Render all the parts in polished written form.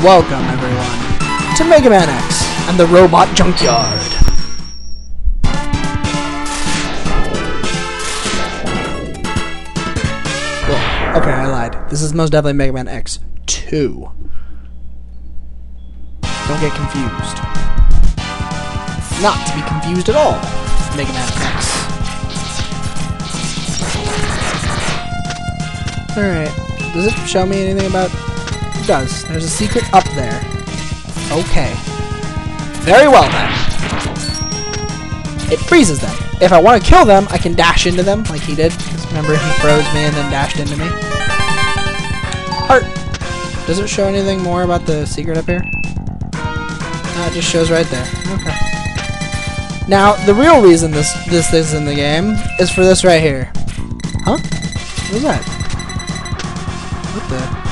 welcome everyone to Mega Man X and the Robot Junkyard. Well, okay, I lied. This is most definitely Mega Man X 2. Don't get confused. Not to be confused at all. Mega Man X. Alright. Does it show me anything about... It does. There's a secret up there. Okay. Very well then. It freezes them. If I want to kill them, I can dash into them like he did. Because remember, he froze me and then dashed into me. Heart. Does it show anything more about the secret up here? No, it just shows right there. Okay. Now, the real reason this is in the game is for this right here. Huh? What was that? What the...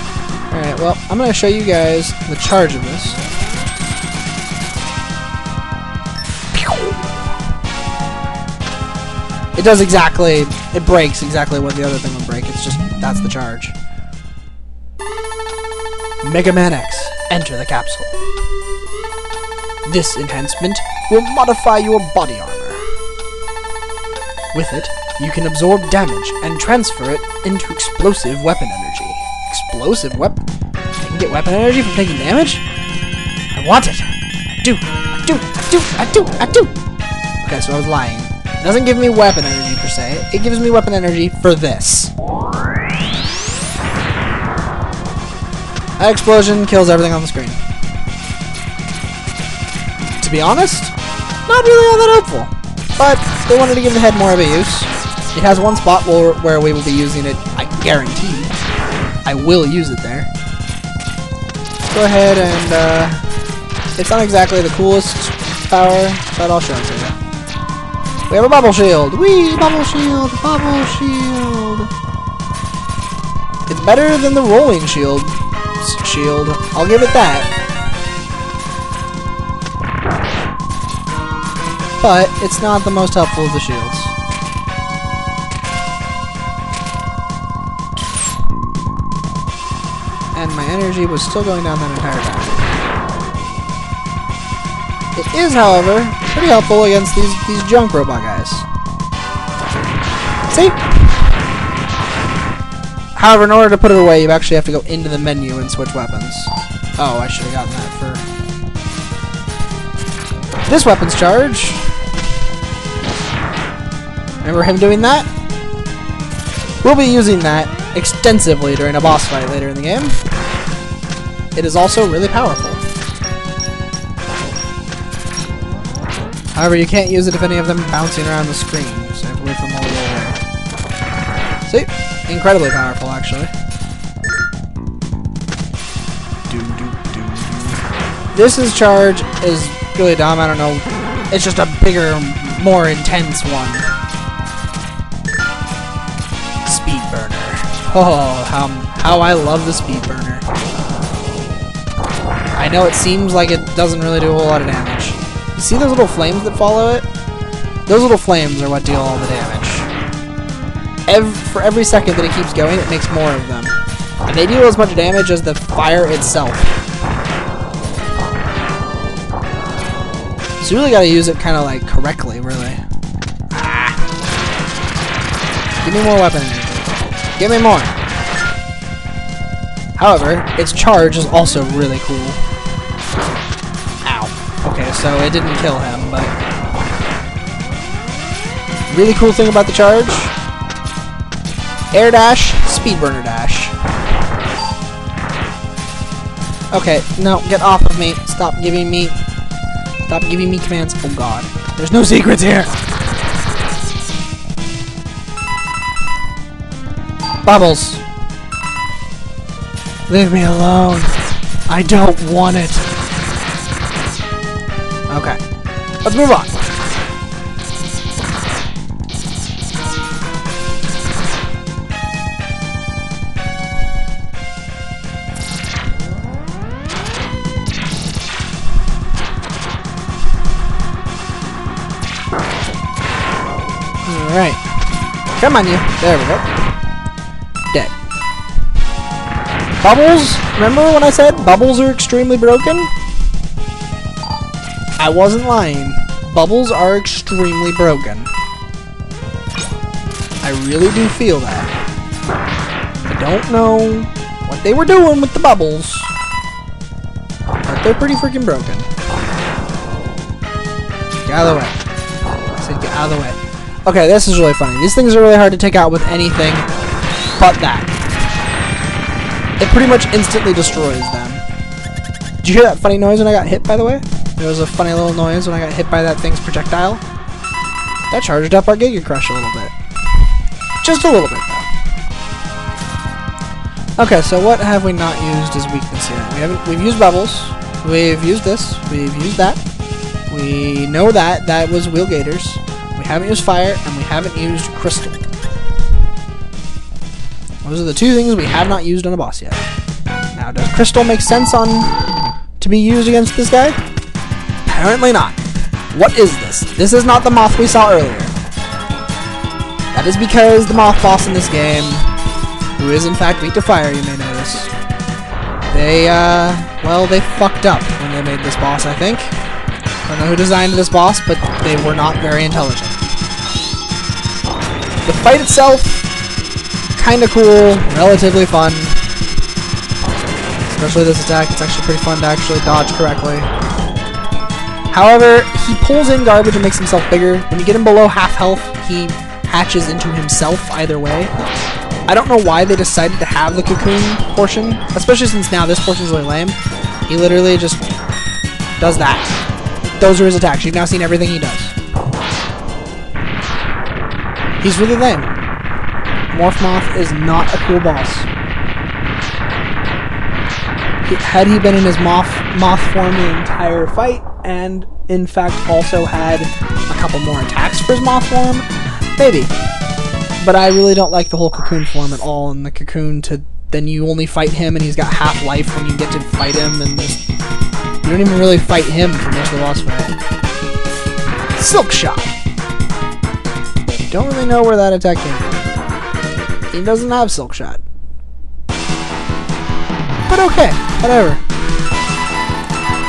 Alright, well, I'm going to show you guys the charge of this. It does exactly... It breaks exactly what the other thing would break. It's just... That's the charge. Mega Man X. Enter the capsule. This enhancement will modify your body armor. With it, you can absorb damage and transfer it into explosive weapon energy. Explosive weapon? I can get weapon energy from taking damage? I want it! I do! I do! I do! I do! I do! Okay, so I was lying. It doesn't give me weapon energy per se. It gives me weapon energy for this. That explosion kills everything on the screen. To be honest, not really all that helpful. But they wanted to give the head more of a use. It has one spot where we will be using it, I guarantee. I will use it there. Go ahead and, it's not exactly the coolest power, but I'll show it to you. We have a bubble shield! Whee! Bubble shield! Bubble shield! It's better than the rolling shield. I'll give it that. But it's not the most helpful of the shields. And my energy was still going down that entire time. It is, however, pretty helpful against these junk robot guys. See? However, in order to put it away, you actually have to go into the menu and switch weapons. Oh, I should have gotten that for... This weapon's charge. Remember him doing that? We'll be using that extensively during a boss fight later in the game. It is also really powerful. However, you can't use it if any of them are bouncing around the screen, so you have to wait for them all to go away. See? Incredibly powerful, actually. This charge is really dumb, I don't know. It's just a bigger, more intense one. Speed burner. Oh, how I love the speed burner. I know it seems like it doesn't really do a whole lot of damage. You see those little flames that follow it? Those little flames are what deal all the damage. For every second that it keeps going, it makes more of them. And they deal as much damage as the fire itself. So you really gotta use it kind of like correctly, really. Ah. Give me more weapon energy. Give me more. However, its charge is also really cool. Ow. Okay, so it didn't kill him, but... Really cool thing about the charge... Air dash, speed burner dash. Okay, no, get off of me. Stop giving me commands. Oh god. There's no secrets here! Bubbles. Leave me alone. I don't want it. Okay. Let's move on. Alright. Come on, you. There we go. Dead. Bubbles, remember when I said bubbles are extremely broken? I wasn't lying. Bubbles are extremely broken. I really do feel that. I don't know what they were doing with the bubbles, but they're pretty freaking broken. Get out of the way. I said get out of the way. Okay, this is really funny. These things are really hard to take out with anything but that. It pretty much instantly destroys them. Did you hear that funny noise when I got hit, by the way? There was a funny little noise when I got hit by that thing's projectile. That charged up our Giga Crush a little bit. Just a little bit, though. Okay, so what have we not used as weakness here? We've used bubbles. We've used this. We've used that. We know that. That was wheel gators. We haven't used fire, and we haven't used crystal. Those are the two things we have not used on a boss yet. Now, does crystal make sense to be used against this guy? Apparently not. What is this? This is not the moth we saw earlier. That is because the moth boss in this game, who is in fact weak to fire, you may notice, well, they fucked up when they made this boss, I think. I don't know who designed this boss, but they were not very intelligent. The fight itself, kinda cool, relatively fun. Especially this attack, it's actually pretty fun to actually dodge correctly. However, he pulls in garbage and makes himself bigger. When you get him below half health, he hatches into himself either way. I don't know why they decided to have the cocoon portion, especially since now this portion is really lame. He literally just does that. Those are his attacks. You've now seen everything he does. He's really lame. Morph Moth is not a cool boss. Had he been in his moth form the entire fight, and in fact also had a couple more attacks for his moth form, maybe. But I really don't like the whole cocoon form at all, and the cocoon then you only fight him and he's got half life when you get to fight him, and you don't even really fight him for most of the boss fight. Silk Shot! Don't really know where that attack came from. He doesn't have Silk Shot. But okay, whatever.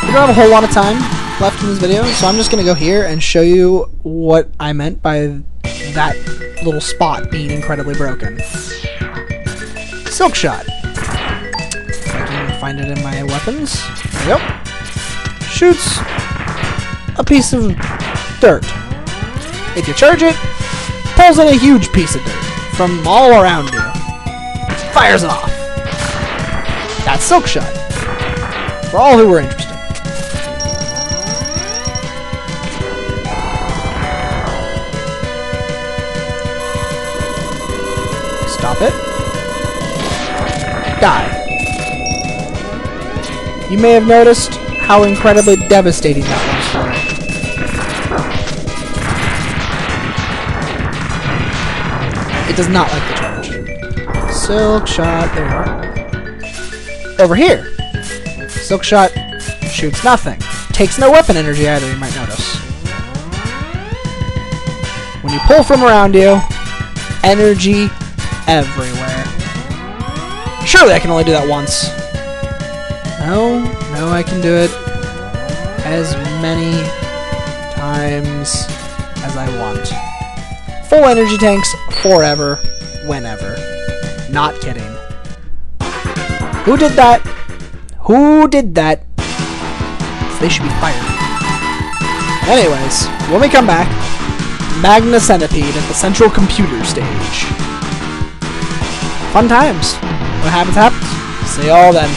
We don't have a whole lot of time left in this video, so I'm just going to go here and show you what I meant by that little spot being incredibly broken. Silk Shot. If I can find it in my weapons. There we go. Shoots a piece of dirt. If you charge it, pulls in a huge piece of dirt from all around you. Fires it off. That's Silk Shot. For all who were interested. Stop it. Die. You may have noticed how incredibly devastating that was for it. It does not like the charge. Silk Shot, there you are. Over here, Silk Shot shoots nothing. Takes no weapon energy either, you might notice. When you pull from around you, energy everywhere. Surely I can only do that once. No, I can do it as many times as I want. Full energy tanks forever, whenever. Not kidding. Who did that? Who did that? They should be fired. Anyways, when we come back, Magna Centipede at the Central Computer stage. Fun times. What happens, happens. See y'all then.